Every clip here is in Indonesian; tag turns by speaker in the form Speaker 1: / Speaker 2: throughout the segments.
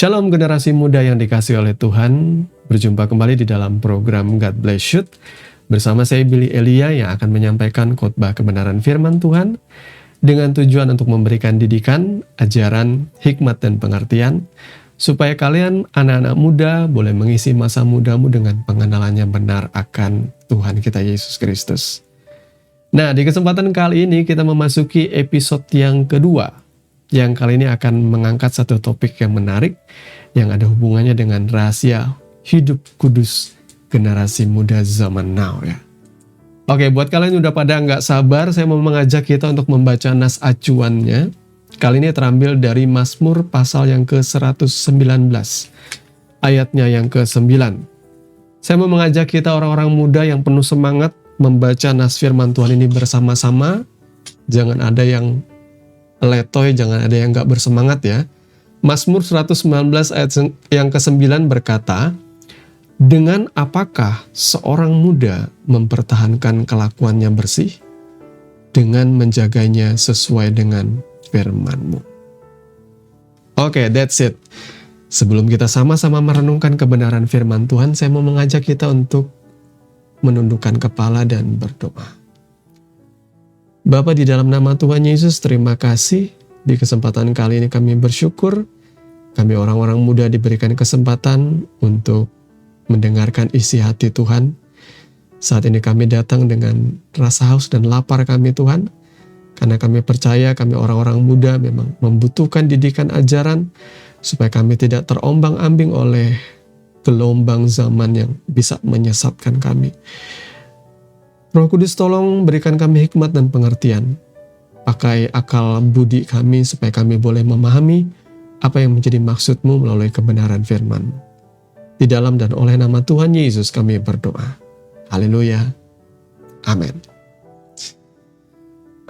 Speaker 1: Shalom generasi muda yang dikasihi oleh Tuhan. Berjumpa kembali di dalam program God Bless You. Bersama saya Billy Elia yang akan menyampaikan khotbah kebenaran firman Tuhan dengan tujuan untuk memberikan didikan, ajaran, hikmat dan pengertian supaya kalian anak-anak muda boleh mengisi masa mudamu dengan pengenalan yang benar akan Tuhan kita Yesus Kristus. Nah, di kesempatan kali ini kita memasuki episode yang kedua, yang kali ini akan mengangkat satu topik yang menarik yang ada hubungannya dengan rahasia hidup kudus generasi muda zaman now ya. Oke, buat kalian yang udah pada nggak sabar, saya mau mengajak kita untuk membaca nas acuannya. Kali ini terambil dari Mazmur pasal yang ke-119, ayatnya yang ke-9. Saya mau mengajak kita orang-orang muda yang penuh semangat membaca nas firman Tuhan ini bersama-sama. Jangan ada yang letoy, jangan ada yang gak bersemangat ya. Mazmur 119 ayat yang ke-9 berkata, "Dengan apakah seorang muda mempertahankan kelakuannya bersih? Dengan menjaganya sesuai dengan firman-Mu." Oke, that's it. Sebelum kita sama-sama merenungkan kebenaran firman Tuhan, saya mau mengajak kita untuk menundukkan kepala dan berdoa. Bapa, di dalam nama Tuhan Yesus, terima kasih. Di kesempatan kali ini kami bersyukur. Kami orang-orang muda diberikan kesempatan untuk mendengarkan isi hati Tuhan. Saat ini kami datang dengan rasa haus dan lapar kami Tuhan. Karena kami percaya kami orang-orang muda memang membutuhkan didikan ajaran supaya kami tidak terombang-ambing oleh gelombang zaman yang bisa menyesatkan kami. Roh Kudus, tolong berikan kami hikmat dan pengertian. Pakai akal budi kami supaya kami boleh memahami apa yang menjadi maksud-Mu melalui kebenaran firman. Di dalam dan oleh nama Tuhan Yesus kami berdoa. Haleluya. Amin.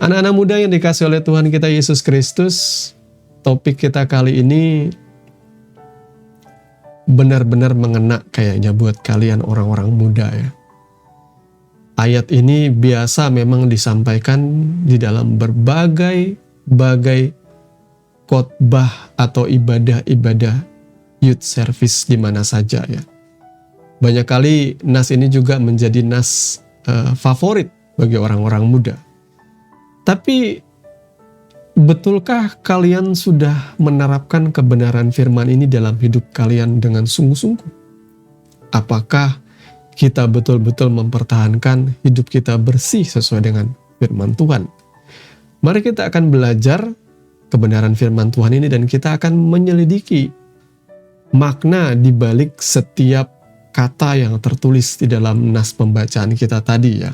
Speaker 1: Anak-anak muda yang dikasihi oleh Tuhan kita Yesus Kristus, topik kita kali ini benar-benar mengena kayaknya buat kalian orang-orang muda ya. Ayat ini biasa memang disampaikan di dalam berbagai khotbah atau ibadah-ibadah youth service di mana saja ya. Banyak kali nas ini juga menjadi nas favorit bagi orang-orang muda. Tapi betulkah kalian sudah menerapkan kebenaran firman ini dalam hidup kalian dengan sungguh-sungguh? Apakah kita betul-betul mempertahankan hidup kita bersih sesuai dengan firman Tuhan? Mari kita akan belajar kebenaran firman Tuhan ini dan kita akan menyelidiki makna di balik setiap kata yang tertulis di dalam nas pembacaan kita tadi ya.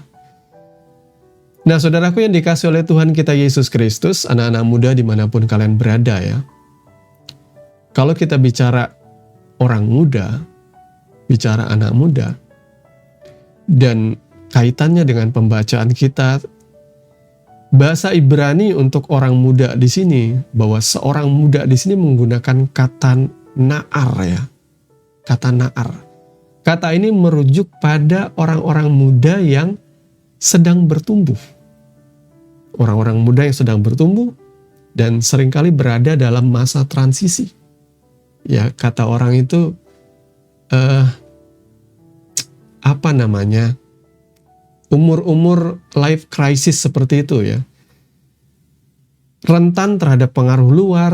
Speaker 1: Nah, saudaraku yang dikasihi oleh Tuhan kita Yesus Kristus, anak-anak muda dimanapun kalian berada ya. Kalau kita bicara orang muda, bicara anak muda, dan kaitannya dengan pembacaan kita, bahasa Ibrani untuk orang muda di sini, bahwa seorang muda di sini menggunakan kata na'ar ya. Kata na'ar. Kata ini merujuk pada orang-orang muda yang sedang bertumbuh. Orang-orang muda yang sedang bertumbuh dan seringkali berada dalam masa transisi. Ya, kata orang itu umur-umur life crisis seperti itu ya. Rentan terhadap pengaruh luar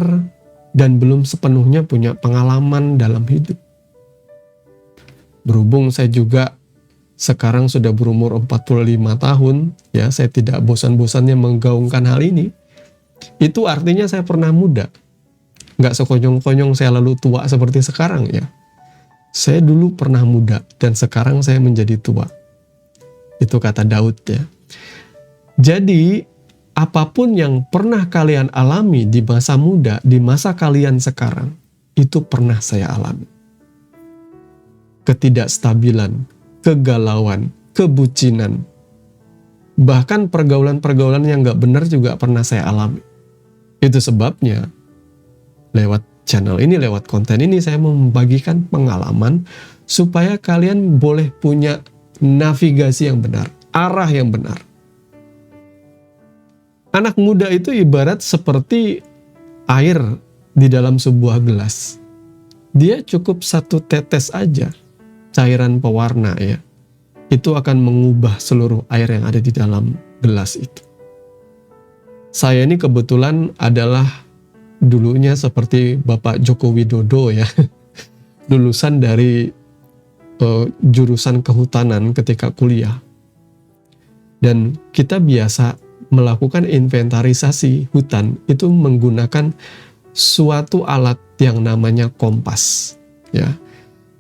Speaker 1: dan belum sepenuhnya punya pengalaman dalam hidup. Berhubung saya juga sekarang sudah berumur 45 tahun, ya, saya tidak bosan-bosannya menggaungkan hal ini. Itu artinya saya pernah muda. Nggak sekonyong-konyong saya lalu tua seperti sekarang ya. Saya dulu pernah muda dan sekarang saya menjadi tua. Itu kata Daud ya. Jadi, apapun yang pernah kalian alami di masa muda, di masa kalian sekarang, itu pernah saya alami. Ketidakstabilan, kegalauan, kebucinan, bahkan pergaulan-pergaulan yang gak benar juga pernah saya alami. Itu sebabnya, lewat channel ini, lewat konten ini, saya mau membagikan pengalaman supaya kalian boleh punya navigasi yang benar, arah yang benar. Anak muda itu ibarat seperti air di dalam sebuah gelas. dia cukup satu tetes aja cairan pewarna ya, itu akan mengubah seluruh air yang ada di dalam gelas itu. Saya ini kebetulan adalah dulunya seperti Bapak Joko Widodo ya, lulusan dari jurusan kehutanan ketika kuliah. Dan kita biasa melakukan inventarisasi hutan itu menggunakan suatu alat yang namanya kompas ya.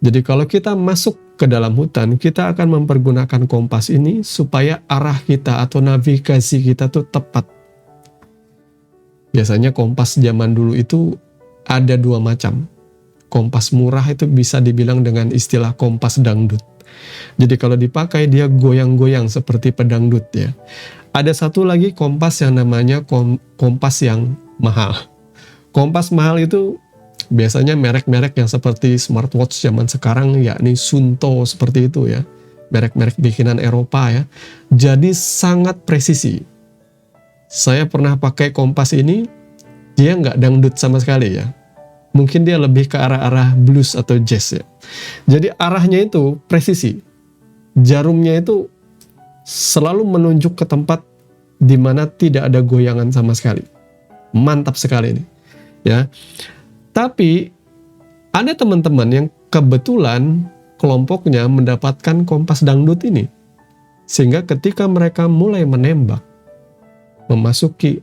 Speaker 1: Jadi kalau kita masuk ke dalam hutan, kita akan mempergunakan kompas ini supaya arah kita atau navigasi kita tuh tepat. Biasanya kompas zaman dulu itu ada dua macam. Kompas murah itu bisa dibilang dengan istilah kompas dangdut. Jadi kalau dipakai dia goyang-goyang seperti pedangdut ya. Ada satu lagi kompas yang namanya kompas yang mahal. Kompas mahal itu biasanya merek-merek yang seperti smartwatch zaman sekarang, yakni Sunto seperti itu ya. Merek-merek bikinan Eropa ya. Jadi sangat presisi. Saya pernah pakai kompas ini, dia nggak dangdut sama sekali ya. Mungkin dia lebih ke arah-arah blues atau jazz ya. Jadi arahnya itu presisi. Jarumnya itu selalu menunjuk ke tempat di mana tidak ada goyangan sama sekali. Mantap sekali ini. Ya. Tapi ada teman-teman yang kebetulan kelompoknya mendapatkan kompas dangdut ini. Sehingga ketika mereka mulai menembak, memasuki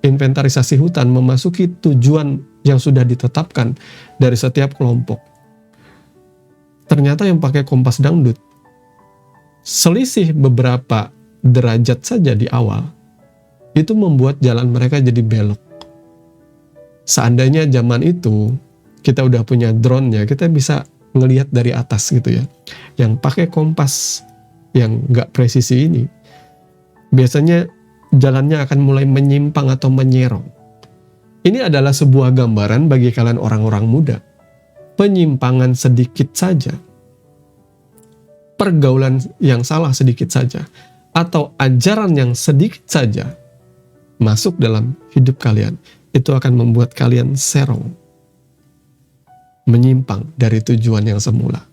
Speaker 1: inventarisasi hutan, memasuki tujuan yang sudah ditetapkan dari setiap kelompok. Ternyata yang pakai kompas dangdut, selisih beberapa derajat saja di awal, itu membuat jalan mereka jadi belok. Seandainya zaman itu kita udah punya drone-nya, kita bisa ngelihat dari atas gitu ya. Yang pakai kompas yang nggak presisi ini, biasanya jalannya akan mulai menyimpang atau menyerong. Ini adalah sebuah gambaran bagi kalian orang-orang muda. Penyimpangan sedikit saja, pergaulan yang salah sedikit saja, atau ajaran yang sedikit saja masuk dalam hidup kalian, itu akan membuat kalian serong, menyimpang dari tujuan yang semula.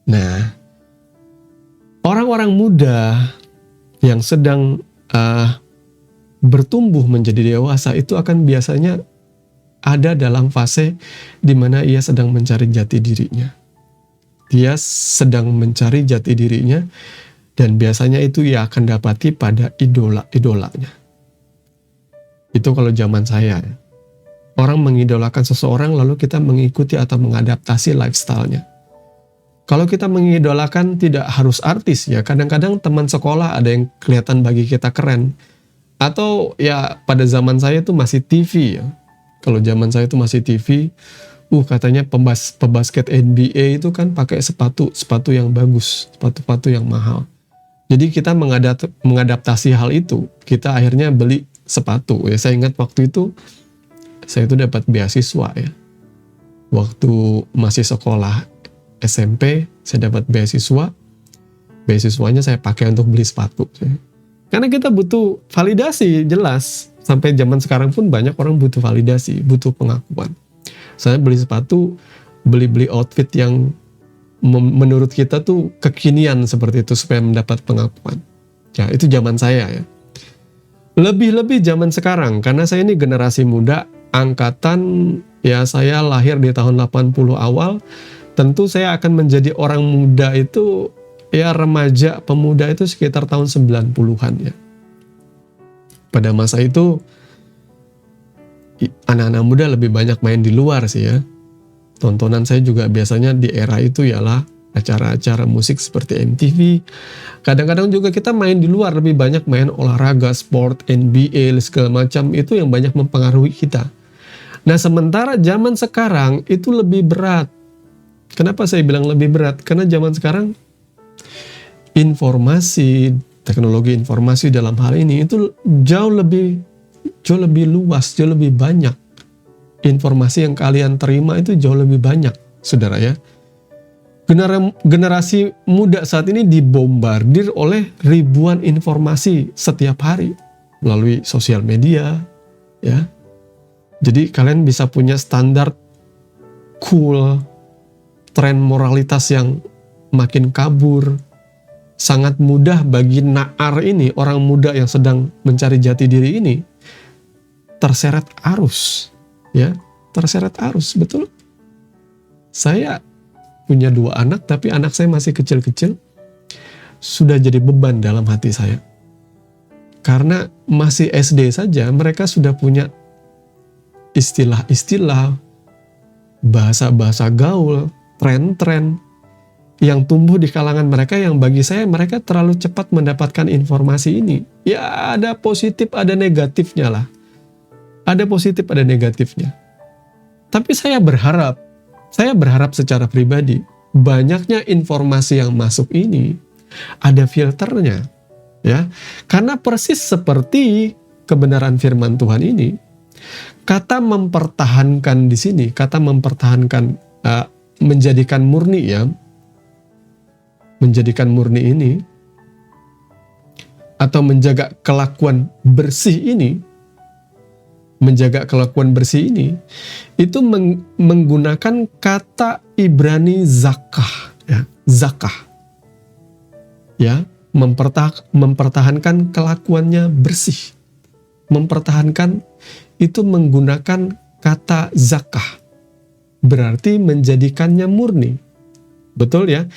Speaker 1: Nah, orang-orang muda yang sedang bertumbuh menjadi dewasa itu akan biasanya ada dalam fase di mana ia sedang mencari jati dirinya. Dia sedang mencari jati dirinya, dan biasanya itu ia akan dapati pada idola-idolanya. Itu kalau zaman saya. Orang mengidolakan seseorang lalu kita mengikuti atau mengadaptasi lifestyle-nya. Kalau kita mengidolakan tidak harus artis ya. Kadang-kadang teman sekolah ada yang kelihatan bagi kita keren. Atau ya pada zaman saya itu masih TV ya. Kalau zaman saya itu masih TV, katanya pebasket NBA itu kan pakai sepatu yang bagus, sepatu yang mahal. Jadi kita mengadaptasi hal itu. Kita akhirnya beli sepatu ya. Saya ingat waktu itu saya itu dapat beasiswa ya. Waktu masih sekolah SMP, saya dapat beasiswa. Beasiswanya saya pakai untuk beli sepatu. Karena kita butuh validasi, jelas. Sampai zaman sekarang pun banyak orang butuh validasi, butuh pengakuan. Saya beli sepatu, beli outfit yang menurut kita tuh kekinian seperti itu supaya mendapat pengakuan. Ya, itu zaman saya ya. Lebih-lebih zaman sekarang, karena saya ini generasi muda, angkatan ya saya lahir di tahun 80 awal, tentu saya akan menjadi orang muda itu, ya remaja, pemuda itu sekitar tahun 90-an ya. Pada masa itu, anak-anak muda lebih banyak main di luar sih ya. Tontonan saya juga biasanya di era itu ialah acara-acara musik seperti MTV. Kadang-kadang juga kita main di luar, lebih banyak main olahraga, sport, NBA, segala macam, itu yang banyak mempengaruhi kita. Nah, sementara zaman sekarang itu lebih berat. Kenapa saya bilang lebih berat? Karena zaman sekarang informasi, teknologi informasi dalam hal ini itu jauh lebih luas, jauh lebih banyak. Informasi yang kalian terima itu jauh lebih banyak, saudara ya. Generasi muda saat ini dibombardir oleh ribuan informasi setiap hari melalui sosial media, ya. Jadi kalian bisa punya standar cool, tren moralitas yang makin kabur. Sangat mudah bagi Na'ar ini, orang muda yang sedang mencari jati diri ini, terseret arus. Ya, terseret arus, betul? Saya punya 2 anak, tapi anak saya masih kecil-kecil, sudah jadi beban dalam hati saya. Karena masih SD saja, mereka sudah punya istilah-istilah, bahasa-bahasa gaul, tren-tren, yang tumbuh di kalangan mereka yang bagi saya mereka terlalu cepat mendapatkan informasi ini. Ya ada positif, ada negatifnya lah. Ada positif, ada negatifnya. Tapi saya berharap secara pribadi, banyaknya informasi yang masuk ini ada filternya. Ya, karena persis seperti kebenaran firman Tuhan ini, kata mempertahankan di sini, kata mempertahankan, menjadikan murni ya, menjadikan murni ini, atau menjaga kelakuan bersih ini, menjaga kelakuan bersih ini, itu menggunakan kata Ibrani zakah, ya, zakah, ya, mempertahankan kelakuannya bersih, mempertahankan itu menggunakan kata zakah, berarti menjadikannya murni, betul ya?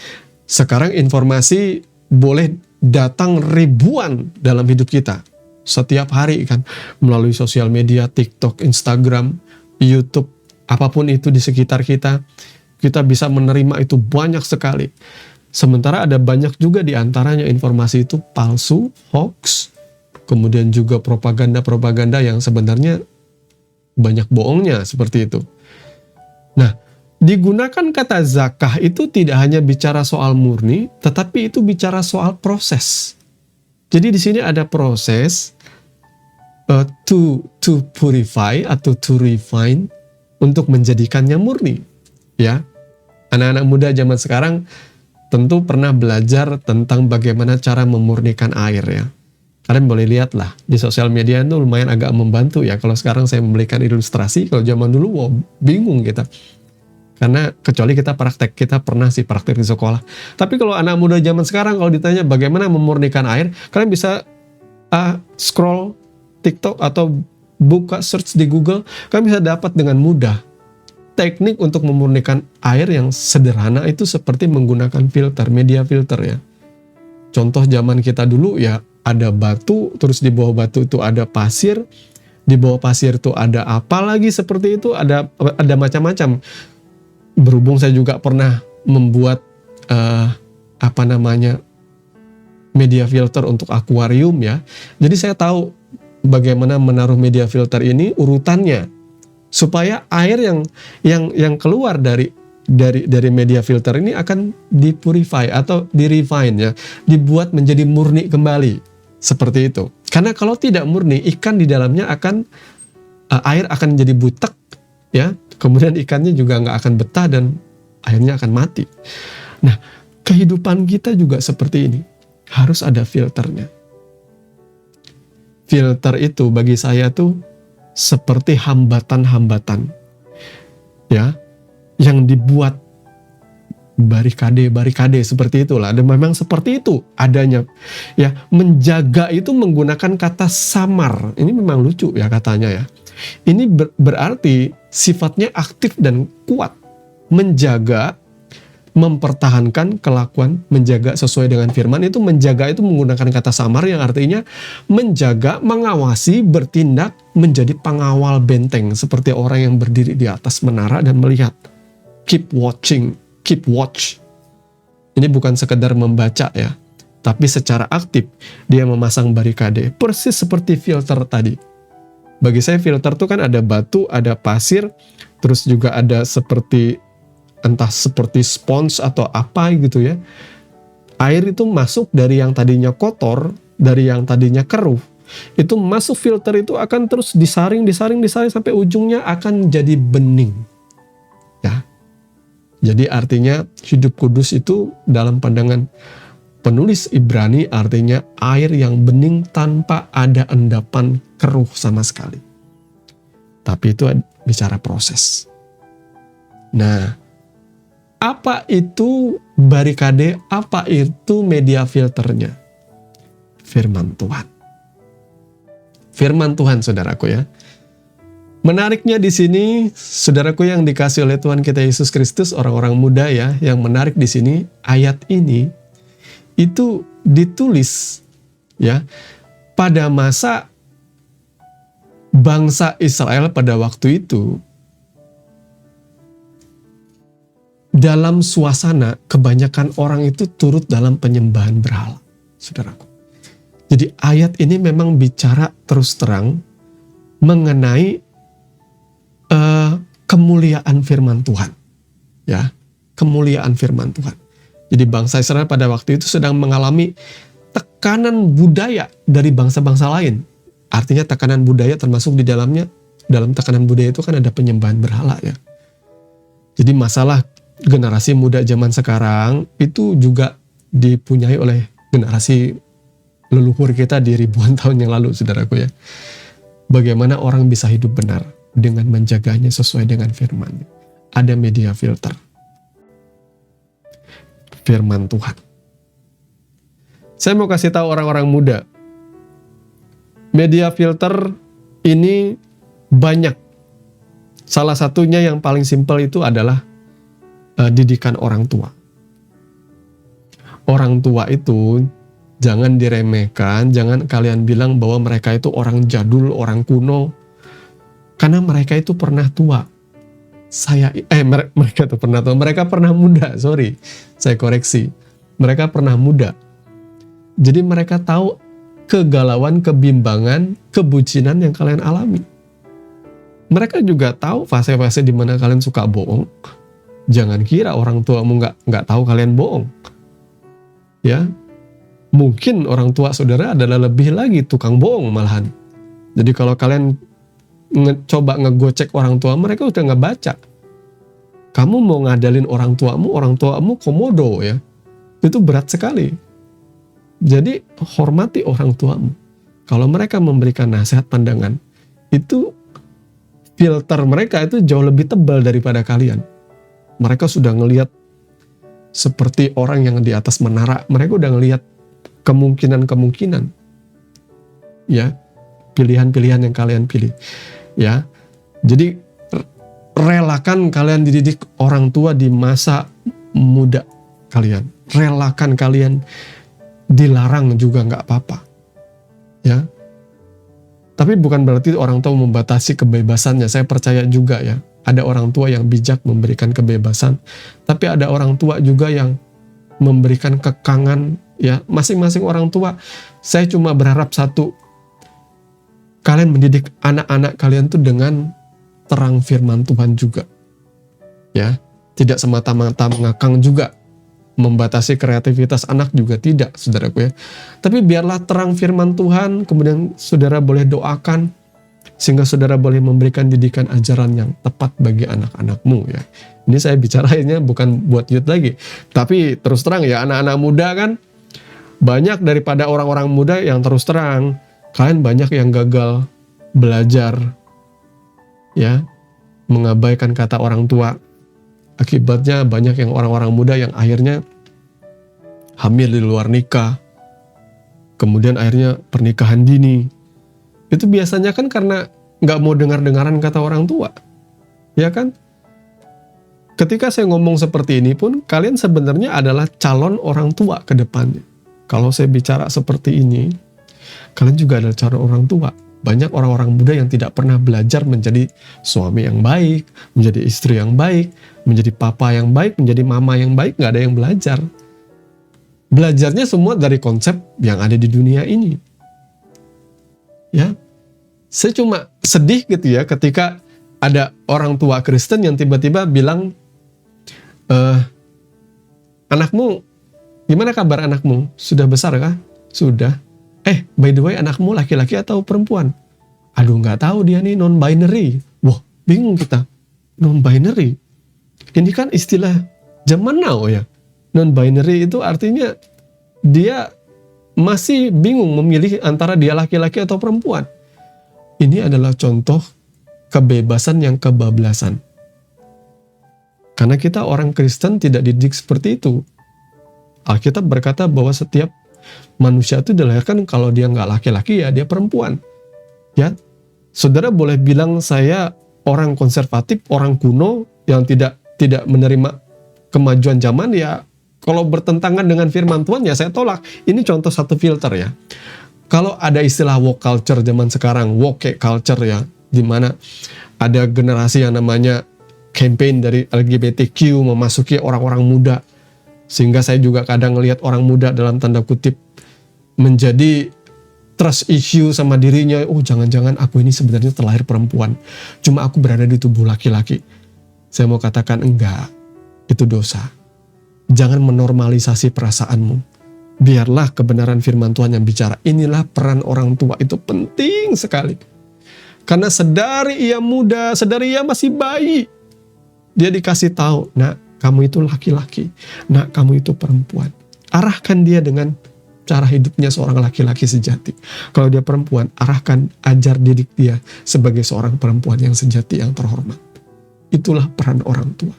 Speaker 1: Sekarang informasi boleh datang ribuan dalam hidup kita. Setiap hari kan, melalui sosial media, TikTok, Instagram, YouTube, apapun itu di sekitar kita, kita bisa menerima itu banyak sekali. Sementara ada banyak juga di antaranya informasi itu palsu, hoax, kemudian juga propaganda-propaganda yang sebenarnya banyak bohongnya seperti itu. Nah, digunakan kata zakah itu tidak hanya bicara soal murni, tetapi itu bicara soal proses. Jadi di sini ada proses to purify atau to refine, untuk menjadikannya murni. Ya, anak-anak muda zaman sekarang tentu pernah belajar tentang bagaimana cara memurnikan air ya. Kalian boleh lihat lah di sosial media itu lumayan agak membantu ya. Kalau sekarang saya memberikan ilustrasi, kalau zaman dulu wow, bingung kita. Karena kecuali kita pernah sih praktek di sekolah. Tapi kalau anak muda zaman sekarang kalau ditanya bagaimana memurnikan air, kalian bisa scroll TikTok atau buka search di Google, kalian bisa dapat dengan mudah teknik untuk memurnikan air yang sederhana itu seperti menggunakan filter, media filter ya. Contoh zaman kita dulu ya, ada batu, terus di bawah batu itu ada pasir, di bawah pasir itu ada apa lagi seperti itu, ada macam-macam. Berhubung saya juga pernah membuat media filter untuk akuarium ya. Jadi saya tahu bagaimana menaruh media filter ini urutannya supaya air yang keluar dari media filter ini akan dipurify atau direfine ya, dibuat menjadi murni kembali seperti itu. Karena kalau tidak murni, ikan di dalamnya air akan jadi butek ya. Kemudian ikannya juga nggak akan betah dan akhirnya akan mati. Nah, kehidupan kita juga seperti ini. Harus ada filternya. Filter itu bagi saya tuh seperti hambatan-hambatan. Ya, yang dibuat barikade seperti itulah. Dan memang seperti itu adanya. Ya, menjaga itu menggunakan kata samar. Ini memang lucu ya katanya ya. Ini berarti sifatnya aktif dan kuat. Menjaga, mempertahankan kelakuan, menjaga sesuai dengan firman itu, menjaga itu menggunakan kata samar yang artinya menjaga, mengawasi, bertindak, menjadi pengawal benteng. Seperti orang yang berdiri di atas menara dan melihat. Keep watching, keep watch. Ini bukan sekedar membaca ya, tapi secara aktif dia memasang barikade. Persis seperti filter tadi. Bagi saya filter itu kan ada batu, ada pasir, terus juga ada seperti entah seperti spons atau apa gitu ya. Air itu masuk dari yang tadinya kotor, dari yang tadinya keruh. Itu masuk filter itu akan terus disaring sampai ujungnya akan jadi bening. Ya. Jadi artinya hidup kudus itu dalam pandangan penulis Ibrani artinya air yang bening tanpa ada endapan keruh sama sekali. Tapi itu bicara proses. Nah, apa itu barikade? Apa itu media filternya? Firman Tuhan. Firman Tuhan, saudaraku ya. Menariknya di sini, saudaraku yang dikasih oleh Tuhan kita Yesus Kristus, orang-orang muda ya, yang menarik di sini, ayat ini itu ditulis ya pada masa bangsa Israel pada waktu itu dalam suasana kebanyakan orang itu turut dalam penyembahan berhala, saudaraku. Jadi ayat ini memang bicara terus terang mengenai kemuliaan firman Tuhan, ya, kemuliaan firman Tuhan. Jadi bangsa Israel pada waktu itu sedang mengalami tekanan budaya dari bangsa-bangsa lain. Artinya tekanan budaya termasuk di dalamnya, dalam tekanan budaya itu kan ada penyembahan berhala ya. Jadi masalah generasi muda zaman sekarang itu juga dipunyai oleh generasi leluhur kita di ribuan tahun yang lalu, saudaraku ya. Bagaimana orang bisa hidup benar dengan menjaganya sesuai dengan firman. Ada media filter. Firman Tuhan. Saya mau kasih tahu orang-orang muda. Media filter ini banyak. Salah satunya yang paling simpel itu adalah didikan orang tua. Orang tua itu jangan diremehkan, jangan kalian bilang bahwa mereka itu orang jadul, orang kuno. Karena mereka itu pernah tua. Mereka itu pernah tua. Mereka pernah muda, sorry. Saya koreksi. Mereka pernah muda. Jadi mereka tahu kegalauan, kebimbangan, kebucinan yang kalian alami. Mereka juga tahu fase-fase di mana kalian suka bohong. Jangan kira orang tuamu nggak tahu kalian bohong. Ya, mungkin orang tua saudara adalah lebih lagi tukang bohong malahan. Jadi kalau kalian coba ngegocek orang tua, mereka udah nggak baca. Kamu mau ngadalin orang tuamu komodo ya. Itu berat sekali. Jadi hormati orang tuamu. Kalau mereka memberikan nasihat pandangan, itu filter mereka itu jauh lebih tebal daripada kalian. Mereka sudah ngelihat seperti orang yang di atas menara. Mereka udah ngelihat kemungkinan-kemungkinan. Ya, pilihan-pilihan yang kalian pilih. Ya, jadi relakan kalian dididik orang tua di masa muda kalian. Relakan kalian dilarang juga nggak apa-apa. Ya, tapi bukan berarti orang tua membatasi kebebasannya. Saya percaya juga ya, ada orang tua yang bijak memberikan kebebasan, tapi ada orang tua juga yang memberikan kekangan. Ya, masing-masing orang tua. Saya cuma berharap satu, kalian mendidik anak-anak kalian tuh dengan terang firman Tuhan juga. Ya, tidak semata-mata mengakang juga. Membatasi kreativitas anak juga tidak, saudaraku ya. Tapi biarlah terang firman Tuhan, kemudian saudara boleh doakan, sehingga saudara boleh memberikan didikan ajaran yang tepat bagi anak-anakmu ya. Ini saya bicaranya bukan buat youth lagi. Tapi terus terang ya, anak-anak muda kan, banyak daripada orang-orang muda yang terus terang, kalian banyak yang gagal belajar, ya, mengabaikan kata orang tua. Akibatnya banyak yang orang-orang muda yang akhirnya hamil di luar nikah, kemudian akhirnya pernikahan dini. Itu biasanya kan karena nggak mau dengar-dengaran kata orang tua, ya kan? Ketika saya ngomong seperti ini pun, kalian sebenarnya adalah calon orang tua ke depannya. Kalau saya bicara seperti ini, kalian juga adalah calon orang tua. Banyak orang-orang muda yang tidak pernah belajar menjadi suami yang baik, menjadi istri yang baik, menjadi papa yang baik, menjadi mama yang baik, nggak ada yang belajar. Belajarnya semua dari konsep yang ada di dunia ini. Ya, saya cuma sedih gitu ya ketika ada orang tua Kristen yang tiba-tiba bilang, anakmu, gimana kabar anakmu? Sudah besar kah? Sudah. By the way, anakmu laki-laki atau perempuan? Aduh, nggak tahu dia nih non-binary. Wah, bingung kita. Non-binary. Ini kan istilah zaman now ya. Non-binary itu artinya dia masih bingung memilih antara dia laki-laki atau perempuan. Ini adalah contoh kebebasan yang kebablasan. Karena kita orang Kristen tidak dididik seperti itu. Alkitab berkata bahwa setiap manusia itu dilahirkan, kalau dia nggak laki-laki ya dia perempuan. Ya, saudara boleh bilang saya orang konservatif, orang kuno yang tidak menerima kemajuan zaman, ya kalau bertentangan dengan firman Tuhan ya saya tolak. Ini contoh satu filter ya. Kalau ada istilah woke culture zaman sekarang, woke culture ya, di mana ada generasi yang namanya campaign dari LGBTQ memasuki orang-orang muda, sehingga saya juga kadang ngelihat orang muda dalam tanda kutip menjadi trust issue sama dirinya. Oh, jangan-jangan aku ini sebenarnya terlahir perempuan, cuma aku berada di tubuh laki-laki. Saya mau katakan enggak, itu dosa. Jangan menormalisasi perasaanmu. Biarlah kebenaran firman Tuhan yang bicara. Inilah peran orang tua, itu penting sekali. Karena sedari ia muda, sedari ia masih bayi, dia dikasih tahu, nak, kamu itu laki-laki, nak, kamu itu perempuan. Arahkan dia dengan cara hidupnya seorang laki-laki sejati. Kalau dia perempuan, arahkan, ajar, didik dia sebagai seorang perempuan yang sejati, yang terhormat. Itulah peran orang tua.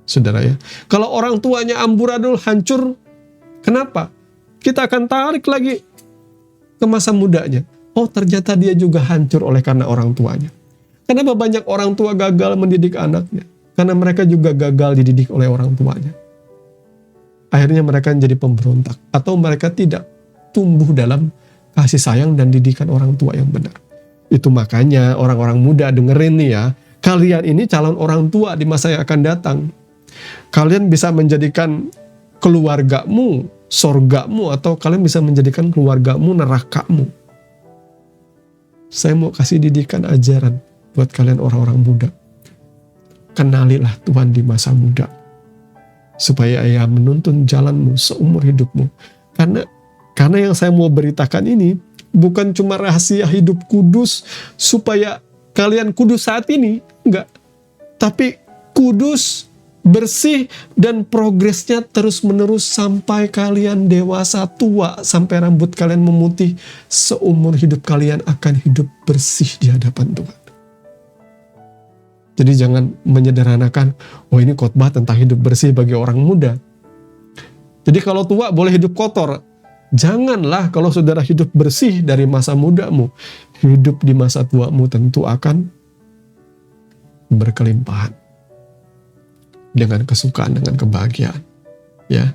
Speaker 1: Saudara ya, kalau orang tuanya amburadul, hancur, kenapa? Kita akan tarik lagi ke masa mudanya. Oh, ternyata dia juga hancur oleh karena orang tuanya. Kenapa banyak orang tua gagal mendidik anaknya? Karena mereka juga gagal dididik oleh orang tuanya. Akhirnya mereka menjadi pemberontak, atau mereka tidak tumbuh dalam kasih sayang dan didikan orang tua yang benar. Itu makanya orang-orang muda dengerin nih ya, kalian ini calon orang tua di masa yang akan datang. Kalian bisa menjadikan keluargamu sorgamu, atau kalian bisa menjadikan keluargamu nerakamu. Saya mau kasih didikan ajaran buat kalian orang-orang muda. Kenalilah Tuhan di masa muda, supaya Ia menuntun jalanmu seumur hidupmu. Karena yang saya mau beritakan ini bukan cuma rahasia hidup kudus supaya kalian kudus saat ini, enggak. Tapi kudus, bersih, dan progresnya terus-menerus sampai kalian dewasa tua, sampai rambut kalian memutih. Seumur hidup kalian akan hidup bersih di hadapan Tuhan. Jadi jangan menyederhanakan, oh ini khotbah tentang hidup bersih bagi orang muda. Jadi kalau tua boleh hidup kotor. Janganlah, kalau saudara hidup bersih dari masa mudamu, hidup di masa tuamu tentu akan berkelimpahan. Dengan kesukaan, dengan kebahagiaan. Ya,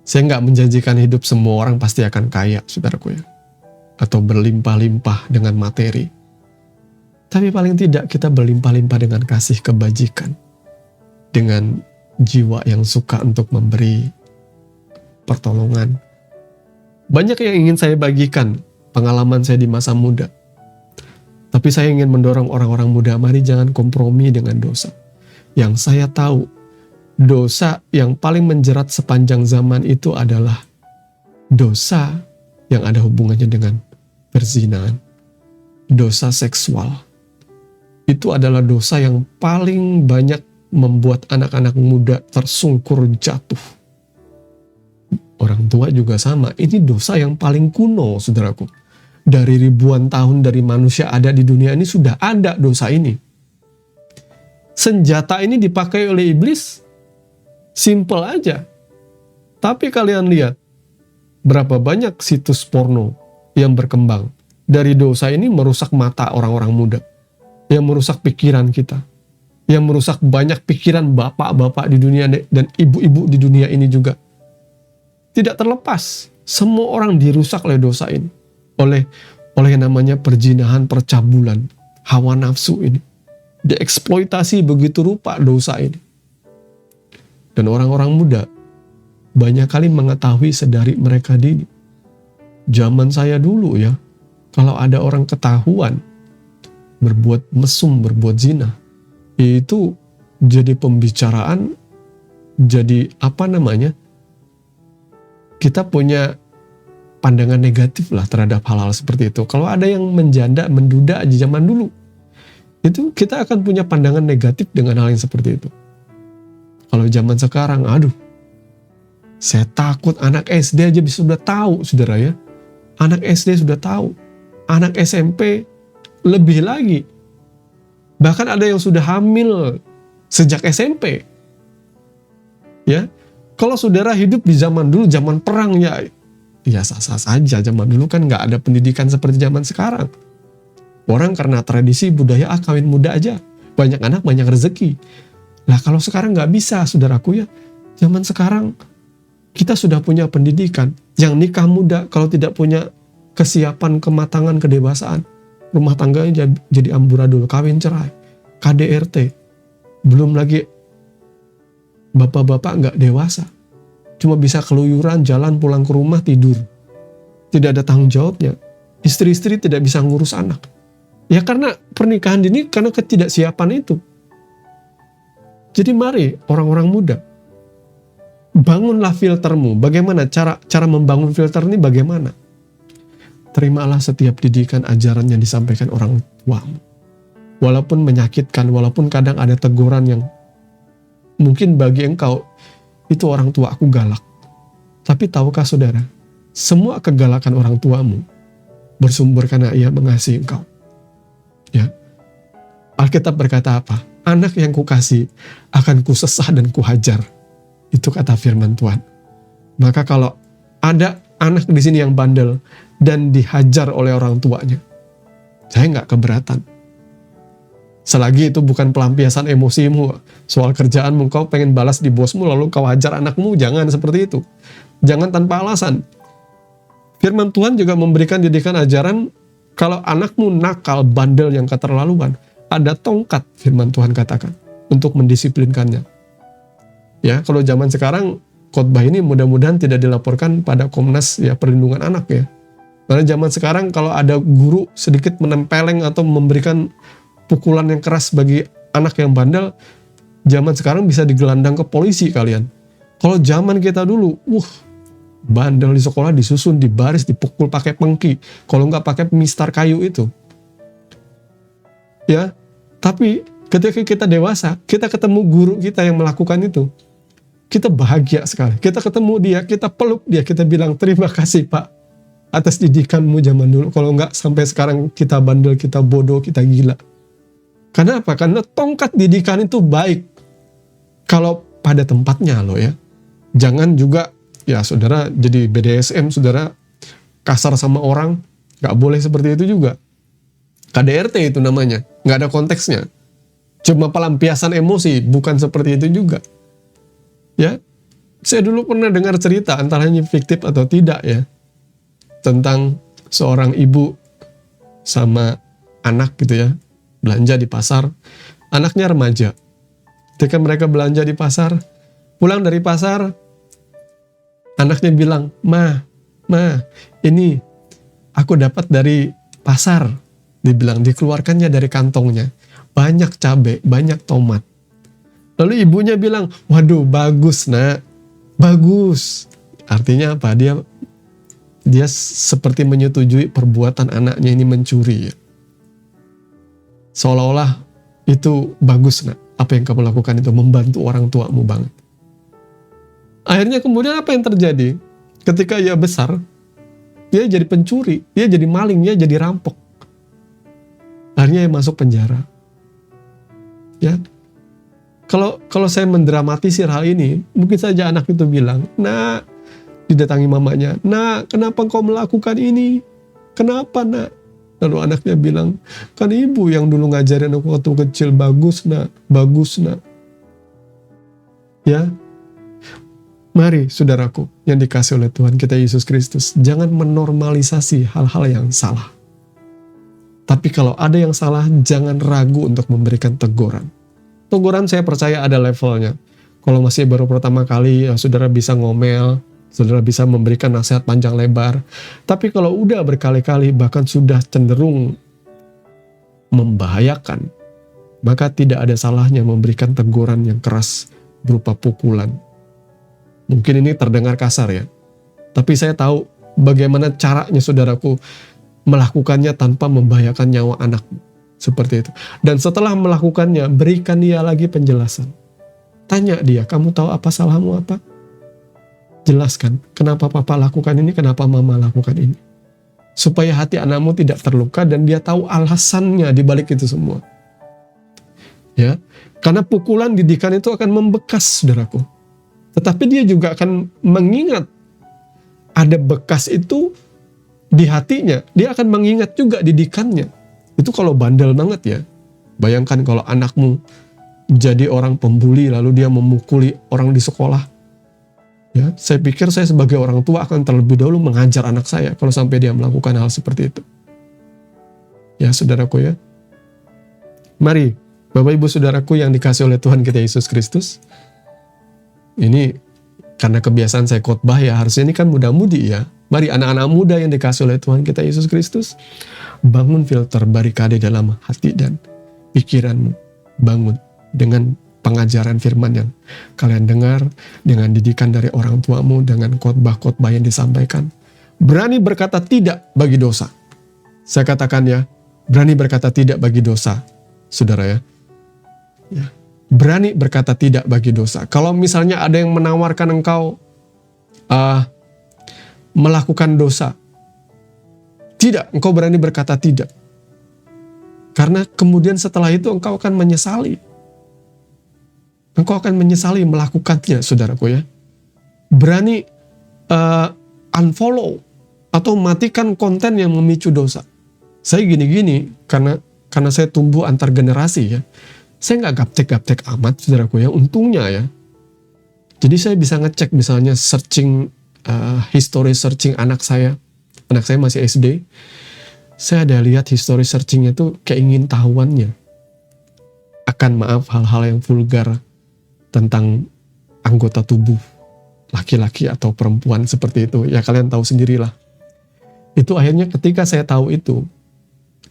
Speaker 1: saya nggak menjanjikan hidup semua orang pasti akan kaya, saudaraku ya. Atau berlimpah-limpah dengan materi. Tapi paling tidak kita berlimpah-limpah dengan kasih kebajikan. Dengan jiwa yang suka untuk memberi pertolongan. Banyak yang ingin saya bagikan pengalaman saya di masa muda. Tapi saya ingin mendorong orang-orang muda, mari jangan kompromi dengan dosa. Yang saya tahu, dosa yang paling menjerat sepanjang zaman itu adalah dosa yang ada hubungannya dengan perzinahan. Dosa seksual. Itu adalah dosa yang paling banyak membuat anak-anak muda tersungkur jatuh. Orang tua juga sama. Ini dosa yang paling kuno, saudaraku. Dari ribuan tahun dari manusia ada di dunia ini sudah ada dosa ini. Senjata ini dipakai oleh iblis, simple aja. Tapi kalian lihat, berapa banyak situs porno yang berkembang. Dari dosa ini merusak mata orang-orang muda. Yang merusak pikiran kita. Yang merusak banyak pikiran bapak-bapak di dunia dan ibu-ibu di dunia ini juga. Tidak terlepas, semua orang dirusak oleh dosa ini. Oleh yang namanya perzinahan, percabulan, hawa nafsu ini. Dieksploitasi begitu rupa dosa ini. Dan orang-orang muda banyak kali mengetahui sedari mereka dini. Zaman saya dulu ya, kalau ada orang ketahuan berbuat mesum, berbuat zina, itu jadi pembicaraan, jadi kita punya pandangan negatif lah terhadap hal-hal seperti itu. Kalau ada yang menjanda, menduda aja zaman dulu, itu kita akan punya pandangan negatif dengan hal yang seperti itu. Kalau zaman sekarang, aduh, saya takut anak SD aja sudah tahu, saudara ya. Anak SD sudah tahu, anak SMP lebih lagi. Bahkan ada yang sudah hamil sejak SMP. Ya, kalau saudara hidup di zaman dulu, zaman perang ya sah-sah saja. Zaman dulu kan nggak ada pendidikan seperti zaman sekarang. Orang karena tradisi budaya kawin muda aja. Banyak anak, banyak rezeki. Lah kalau sekarang nggak bisa, saudaraku ya. Zaman sekarang kita sudah punya pendidikan. Yang nikah muda kalau tidak punya kesiapan, kematangan, kedewasaan, rumah tangganya jadi amburadul, kawin cerai, KDRT. Belum lagi bapak-bapak nggak dewasa. Cuma bisa keluyuran, jalan pulang ke rumah, tidur. Tidak ada tanggung jawabnya. Istri-istri tidak bisa ngurus anak. Ya karena pernikahan dini, karena ketidaksiapan itu. Jadi mari orang-orang muda, bangunlah filtermu. Bagaimana cara membangun filter ini bagaimana? Terimalah setiap didikan ajaran yang disampaikan orang tuamu. Walaupun menyakitkan, walaupun kadang ada teguran yang mungkin bagi engkau, itu orang tua aku galak. Tapi tahukah saudara, semua kegalakan orang tuamu bersumber karena ia mengasihi engkau. Ya, Alkitab berkata apa? Anak yang kukasih akan kusesah dan kuhajar. Itu kata firman Tuhan. Maka kalau ada anak di sini yang bandel dan dihajar oleh orang tuanya, saya nggak keberatan. Selagi itu bukan pelampiasan emosimu, soal kerjaanmu, kau pengen balas di bosmu lalu kau hajar anakmu, jangan seperti itu. Jangan tanpa alasan. Firman Tuhan juga memberikan didikan ajaran, kalau anakmu nakal, bandel yang keterlaluan, ada tongkat, firman Tuhan katakan, untuk mendisiplinkannya. Ya, kalau zaman sekarang, khotbah ini mudah-mudahan tidak dilaporkan pada Komnas ya perlindungan anak ya. Karena zaman sekarang kalau ada guru sedikit menempeleng atau memberikan pukulan yang keras bagi anak yang bandel, zaman sekarang bisa digelandang ke polisi kalian. Kalau zaman kita dulu, bandel di sekolah disusun, dibaris, dipukul pakai pengki. Kalau nggak pakai mistar kayu itu. Ya, tapi ketika kita dewasa, kita ketemu guru kita yang melakukan itu. Kita bahagia sekali. Kita ketemu dia, kita peluk dia, kita bilang terima kasih Pak atas didikanmu zaman dulu. Kalau nggak sampai sekarang kita bandel, kita bodoh, kita gila. Karena apa? Karena tongkat didikan itu baik kalau pada tempatnya loh ya. Jangan juga ya saudara jadi BDSM, saudara kasar sama orang, nggak boleh seperti itu juga. KDRT itu namanya, nggak ada konteksnya. Cuma pelampiasan emosi, bukan seperti itu juga. Ya, saya dulu pernah dengar cerita, entah hanya fiktif atau tidak ya, tentang seorang ibu sama anak gitu ya, belanja di pasar, anaknya remaja. Ketika mereka belanja di pasar, pulang dari pasar, anaknya bilang, Ma, ini aku dapat dari pasar. Dibilang, dikeluarkannya dari kantongnya. Banyak cabai, banyak tomat. Lalu ibunya bilang, waduh bagus nak, bagus. Artinya apa? Dia seperti menyetujui perbuatan anaknya ini mencuri. Seolah-olah itu bagus nak. Apa yang kamu lakukan itu membantu orang tuamu banget. Akhirnya kemudian apa yang terjadi? Ketika ia besar, dia jadi pencuri, dia jadi maling, dia jadi rampok. Akhirnya ia masuk penjara. Ya, kalau saya mendramatisir hal ini, mungkin saja anak itu bilang, nak, didatangi mamanya, nak, kenapa kau melakukan ini? Kenapa nak? Lalu anaknya bilang, kan ibu yang dulu ngajarin aku waktu kecil, bagus nak, bagus nak. Ya, mari saudaraku yang dikasih oleh Tuhan kita Yesus Kristus, jangan menormalisasi hal-hal yang salah. Tapi kalau ada yang salah, jangan ragu untuk memberikan teguran. Teguran saya percaya ada levelnya. Kalau masih baru pertama kali, ya saudara bisa ngomel, saudara bisa memberikan nasihat panjang lebar. Tapi kalau udah berkali-kali, bahkan sudah cenderung membahayakan, maka tidak ada salahnya memberikan teguran yang keras berupa pukulan. Mungkin ini terdengar kasar ya, tapi saya tahu bagaimana caranya saudaraku melakukannya tanpa membahayakan nyawa anakmu. Seperti itu. Dan setelah melakukannya, berikan dia lagi penjelasan. Tanya dia, kamu tahu apa salahmu apa? Jelaskan, kenapa papa lakukan ini, kenapa mama lakukan ini. Supaya hati anakmu tidak terluka dan dia tahu alasannya di balik itu semua. Ya, karena pukulan didikan itu akan membekas, saudaraku. Tetapi dia juga akan mengingat ada bekas itu di hatinya. Dia akan mengingat juga didikannya. Itu kalau bandel banget ya. Bayangkan kalau anakmu jadi orang pembuli lalu dia memukuli orang di sekolah. Ya, saya pikir saya sebagai orang tua akan terlebih dahulu mengajar anak saya kalau sampai dia melakukan hal seperti itu. Ya, saudaraku ya. Mari, Bapak Ibu Saudaraku yang dikasih oleh Tuhan kita Yesus Kristus. Ini karena kebiasaan saya khotbah ya, harusnya ini kan muda-mudi ya. Mari anak-anak muda yang dikasih oleh Tuhan kita Yesus Kristus, bangun filter barikade dalam hati dan pikiranmu. Bangun dengan pengajaran firman yang kalian dengar, dengan didikan dari orang tuamu, dengan khotbah-khotbah yang disampaikan. Berani berkata tidak bagi dosa. Saya katakan ya, berani berkata tidak bagi dosa, saudara ya. Ya. Berani berkata tidak bagi dosa. Kalau misalnya ada yang menawarkan engkau melakukan dosa, tidak, engkau berani berkata tidak. Karena kemudian setelah itu engkau akan menyesali. Engkau akan menyesali melakukannya, saudaraku ya. Berani unfollow atau matikan konten yang memicu dosa. Saya gini-gini karena saya tumbuh antar generasi ya. Saya nggak gaptek-gaptek amat, saudaraku ya. Untungnya ya. Jadi saya bisa ngecek misalnya searching, history searching anak saya. Anak saya masih SD. Saya ada lihat history searchingnya itu keingintahuannya. Akan hal-hal yang vulgar tentang anggota tubuh laki-laki atau perempuan seperti itu. Ya kalian tahu sendirilah. Itu akhirnya ketika saya tahu itu,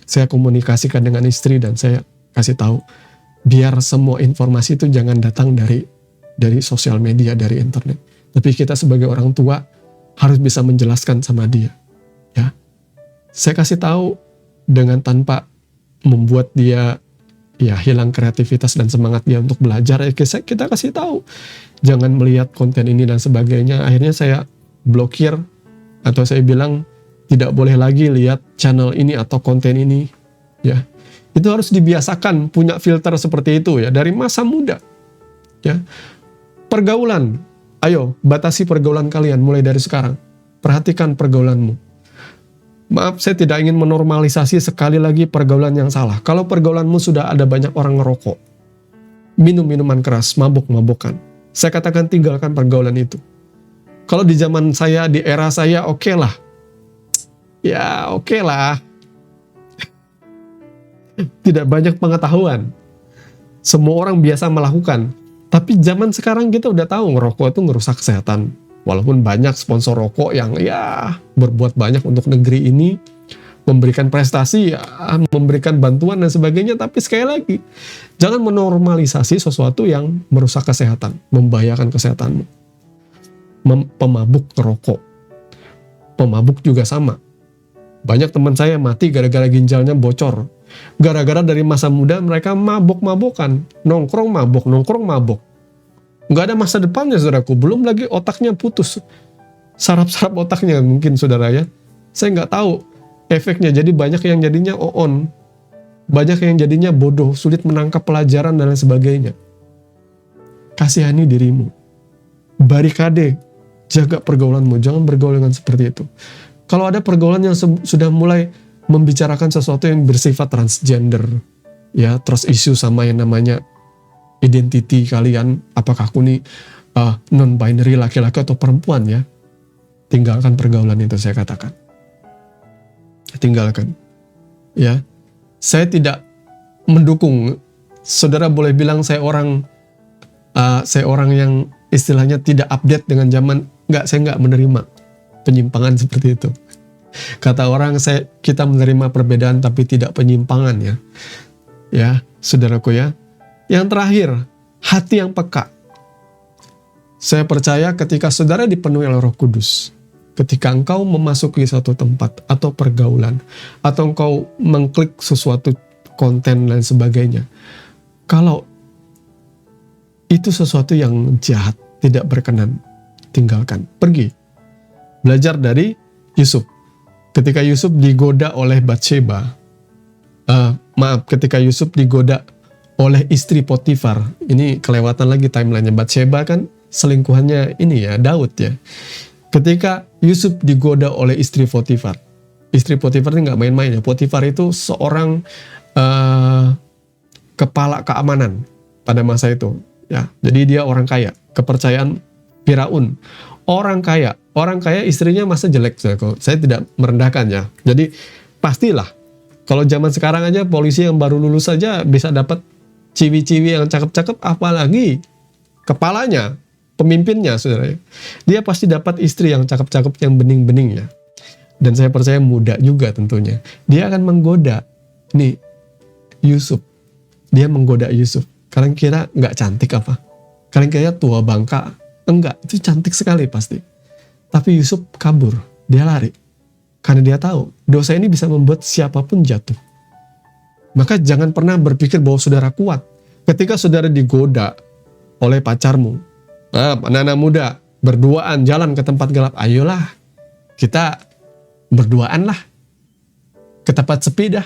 Speaker 1: saya komunikasikan dengan istri dan saya kasih tahu, biar semua informasi itu jangan datang dari sosial media, dari internet. Tapi kita sebagai orang tua harus bisa menjelaskan sama dia. Ya, saya kasih tahu dengan tanpa membuat dia ya hilang kreativitas dan semangat dia untuk belajar. Kita kasih tahu, jangan melihat konten ini dan sebagainya. Akhirnya saya blokir atau saya bilang tidak boleh lagi lihat channel ini atau konten ini. Ya. Itu harus dibiasakan punya filter seperti itu ya dari masa muda. Ya. Pergaulan. Ayo, batasi pergaulan kalian mulai dari sekarang. Perhatikan pergaulanmu. Maaf, saya tidak ingin menormalisasi sekali lagi pergaulan yang salah. Kalau pergaulanmu sudah ada banyak orang ngerokok, minum minuman keras, mabuk-mabukan, saya katakan tinggalkan pergaulan itu. Kalau di zaman saya, di era saya, oke lah. Ya, oke lah. Tidak banyak pengetahuan. Semua orang biasa melakukan. Tapi zaman sekarang kita udah tahu ngerokok itu ngerusak kesehatan. Walaupun banyak sponsor rokok yang ya berbuat banyak untuk negeri ini, memberikan prestasi, ya, memberikan bantuan dan sebagainya. Tapi sekali lagi, jangan menormalisasi sesuatu yang merusak kesehatan, membahayakan kesehatanmu. Pemabuk ngerokok. Pemabuk juga sama. Banyak teman saya mati gara-gara ginjalnya bocor. Gara-gara dari masa muda mereka mabok-mabokan. Nongkrong mabok. Nggak ada masa depannya, saudaraku. Belum lagi otaknya putus. Saraf-saraf otaknya mungkin, saudara ya. Saya nggak tahu efeknya. Jadi banyak yang jadinya on. Banyak yang jadinya bodoh, sulit menangkap pelajaran dan lain sebagainya. Kasihani dirimu. Barikade. Jaga pergaulanmu. Jangan bergaul dengan seperti itu. Kalau ada pergaulan yang sudah mulai membicarakan sesuatu yang bersifat transgender, ya, trust issue sama yang namanya identity kalian, apakah aku nih non-binary laki-laki atau perempuan ya, tinggalkan pergaulan itu, saya katakan. Tinggalkan. Ya, saya tidak mendukung. Saudara boleh bilang saya orang yang istilahnya tidak update dengan zaman. Enggak, saya enggak menerima penyimpangan seperti itu. Kata orang, kita menerima perbedaan tapi tidak penyimpangan ya. Ya, saudaraku ya. Yang terakhir, hati yang peka. Saya percaya ketika saudara dipenuhi oleh Roh Kudus, ketika engkau memasuki suatu tempat atau pergaulan, atau engkau mengklik sesuatu konten dan sebagainya, kalau itu sesuatu yang jahat, tidak berkenan, tinggalkan, pergi. Belajar dari Yusuf. Ketika Yusuf digoda oleh Batsheba, ketika Yusuf digoda oleh istri Potifar. Ini kelewatan lagi timelinenya. Batsheba kan selingkuhannya ini ya, Daud ya. Ketika Yusuf digoda oleh istri Potifar. Istri Potifar ini nggak main-main ya. Potifar itu seorang kepala keamanan pada masa itu. Ya, jadi dia orang kaya. Kepercayaan Firaun. Orang kaya istrinya masa jelek. Saya tidak merendahkan ya. Jadi pastilah. Kalau zaman sekarang aja polisi yang baru lulus saja bisa dapat ciwi-ciwi yang cakep-cakep, apalagi kepalanya, pemimpinnya, saudara. Dia pasti dapat istri yang cakep-cakep, yang bening-bening ya. Dan saya percaya muda juga tentunya. Dia akan menggoda nih Yusuf. Dia menggoda Yusuf. Kalian kira nggak cantik apa? Kalian kira tua bangka? Enggak, itu cantik sekali pasti. Tapi Yusuf kabur, dia lari. Karena dia tahu, dosa ini bisa membuat siapapun jatuh. Maka jangan pernah berpikir bahwa saudara kuat. Ketika saudara digoda oleh pacarmu, anak-anak muda, berduaan jalan ke tempat gelap, ayolah, kita berduaan lah. Ke tempat sepi dah.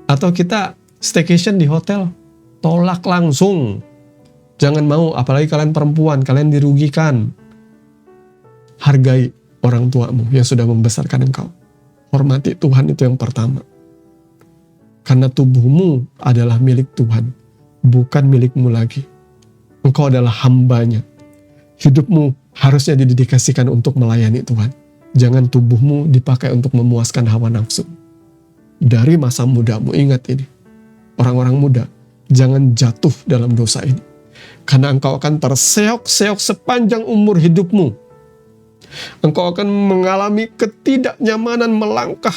Speaker 1: Atau kita staycation di hotel. Tolak langsung. Jangan mau, apalagi kalian perempuan, kalian dirugikan. Hargai orang tuamu yang sudah membesarkan engkau. Hormati Tuhan, itu yang pertama. Karena tubuhmu adalah milik Tuhan, bukan milikmu lagi. Engkau adalah hambanya. Hidupmu harusnya didedikasikan untuk melayani Tuhan. Jangan tubuhmu dipakai untuk memuaskan hawa nafsu. Dari masa mudamu, ingat ini. Orang-orang muda, jangan jatuh dalam dosa ini. Karena engkau akan terseok-seok sepanjang umur hidupmu. Engkau akan mengalami ketidaknyamanan melangkah.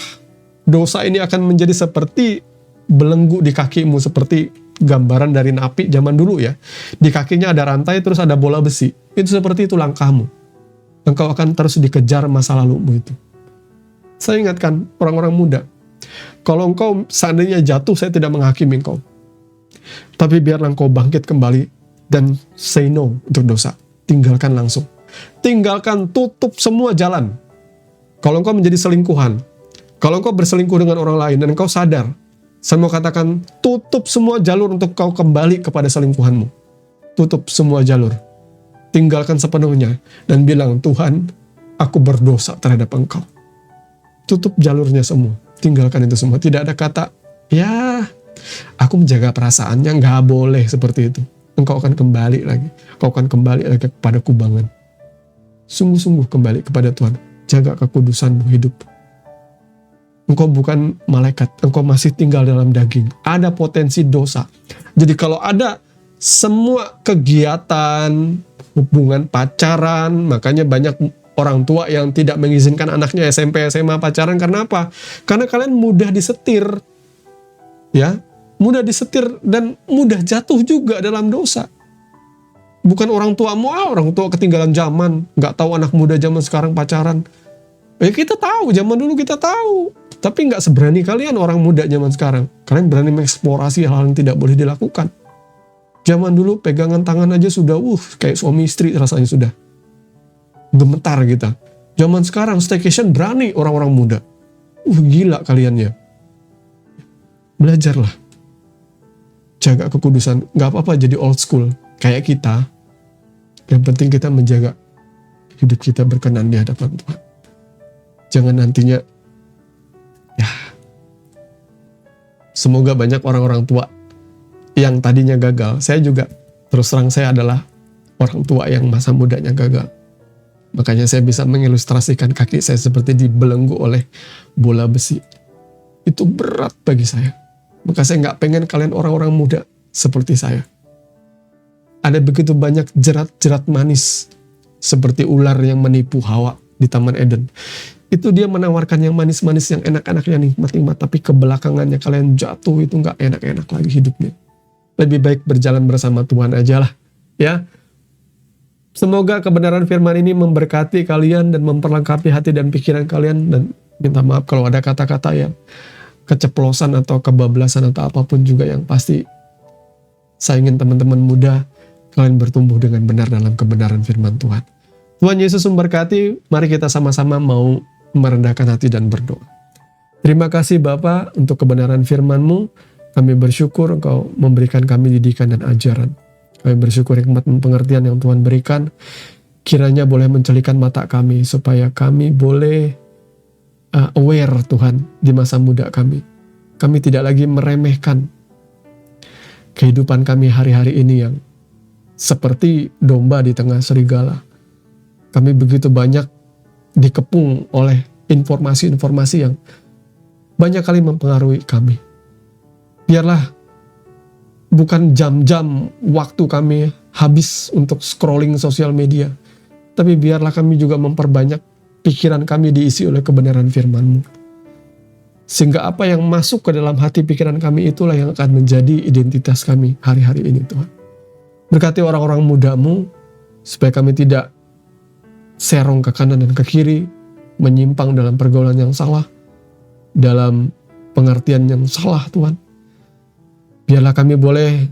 Speaker 1: Dosa ini akan menjadi seperti belenggu di kakimu, seperti gambaran dari napi zaman dulu ya. Di kakinya ada rantai, terus ada bola besi. Itu seperti itu langkahmu. Engkau akan terus dikejar masa lalumu itu. Saya ingatkan orang-orang muda, kalau engkau seandainya jatuh, saya tidak menghakimi engkau. Tapi biarlah engkau bangkit kembali dan say no untuk dosa. Tinggalkan langsung. Tinggalkan, tutup semua jalan. Kalau engkau menjadi selingkuhan, kalau engkau berselingkuh dengan orang lain dan engkau sadar, saya mau katakan, tutup semua jalur untuk kau kembali kepada selingkuhanmu. Tutup semua jalur. Tinggalkan sepenuhnya dan bilang, Tuhan, aku berdosa terhadap engkau. Tutup jalurnya semua. Tinggalkan itu semua. Tidak ada kata, ya, aku menjaga perasaannya, nggak boleh seperti itu. Engkau akan kembali lagi. Engkau akan kembali lagi kepada kubangan. Sungguh-sungguh kembali kepada Tuhan. Jaga kekudusanmu hidup. Engkau bukan malaikat. Engkau masih tinggal dalam daging. Ada potensi dosa. Jadi kalau ada semua kegiatan, hubungan pacaran, makanya banyak orang tua yang tidak mengizinkan anaknya SMP, SMA pacaran. Karena apa? Karena kalian mudah disetir. Ya, mudah disetir dan mudah jatuh juga dalam dosa. Bukan orang tuamu, orang tua ketinggalan zaman, nggak tahu anak muda zaman sekarang pacaran. Kita tahu, zaman dulu kita tahu. Tapi nggak seberani kalian orang muda zaman sekarang. Kalian berani mengeksplorasi hal-hal yang tidak boleh dilakukan. Zaman dulu pegangan tangan aja sudah, kayak suami istri rasanya sudah. Gemetar kita. Zaman sekarang staycation berani orang-orang muda. Gila kalian ya. Belajarlah. Jaga kekudusan. Gak apa-apa jadi old school. Kayak kita. Yang penting kita menjaga hidup kita berkenan di hadapan Tuhan. Jangan nantinya, semoga banyak orang-orang tua yang tadinya gagal. Saya juga, terus terang saya adalah orang tua yang masa mudanya gagal. Makanya saya bisa mengilustrasikan kaki saya seperti dibelenggu oleh bola besi. Itu berat bagi saya. Maka saya nggak pengen kalian orang-orang muda seperti saya. Ada begitu banyak jerat-jerat manis. Seperti ular yang menipu Hawa di Taman Eden. Itu dia menawarkan yang manis-manis, yang enak-enak, yang nikmat-nikmat. Tapi kebelakangannya kalian jatuh, itu nggak enak-enak lagi hidupnya. Lebih baik berjalan bersama Tuhan aja lah. Ya. Semoga kebenaran firman ini memberkati kalian dan memperlengkapi hati dan pikiran kalian. Dan minta maaf kalau ada kata-kata yang keceplosan atau kebablasan atau apapun juga, yang pasti saya ingin teman-teman muda kalian bertumbuh dengan benar dalam kebenaran firman Tuhan. Tuhan Yesus memberkati. Mari kita sama-sama mau merendahkan hati dan berdoa. Terima kasih Bapa untuk kebenaran firman-Mu. Kami bersyukur Engkau memberikan kami didikan dan ajaran. Kami bersyukur hikmat dan pengertian yang Tuhan berikan. Kiranya boleh mencelikan mata kami supaya kami boleh aware Tuhan di masa muda kami. Kami tidak lagi meremehkan kehidupan kami hari-hari ini yang seperti domba di tengah serigala. Kami begitu banyak dikepung oleh informasi-informasi yang banyak kali mempengaruhi kami. Biarlah bukan jam-jam waktu kami habis untuk scrolling sosial media, tapi biarlah kami juga memperbanyak pikiran kami diisi oleh kebenaran firman-Mu. Sehingga apa yang masuk ke dalam hati pikiran kami itulah yang akan menjadi identitas kami hari-hari ini Tuhan. Berkati orang-orang muda-Mu, supaya kami tidak serong ke kanan dan ke kiri, menyimpang dalam pergaulan yang salah, dalam pengertian yang salah Tuhan. Biarlah kami boleh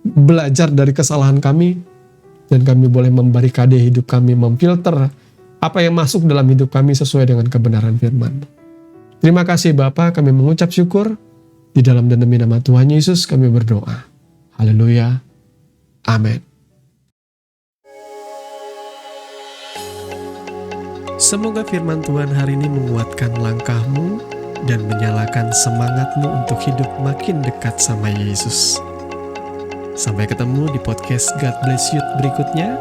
Speaker 1: belajar dari kesalahan kami, dan kami boleh membarikade hidup kami, memfilter apa yang masuk dalam hidup kami sesuai dengan kebenaran firman. Terima kasih Bapa, kami mengucap syukur. Di dalam dan demi nama Tuhan Yesus kami berdoa. Haleluya. Amin. Semoga firman Tuhan hari ini menguatkan langkahmu dan menyalakan semangatmu untuk hidup makin dekat sama Yesus. Sampai ketemu di podcast God Bless You berikutnya.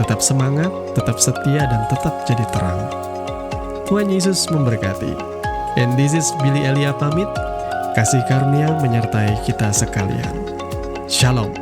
Speaker 1: Tetap semangat, tetap setia, dan tetap jadi terang. Tuhan Yesus memberkati. And this is Billy Elia pamit. Kasih karunia menyertai kita sekalian. Shalom.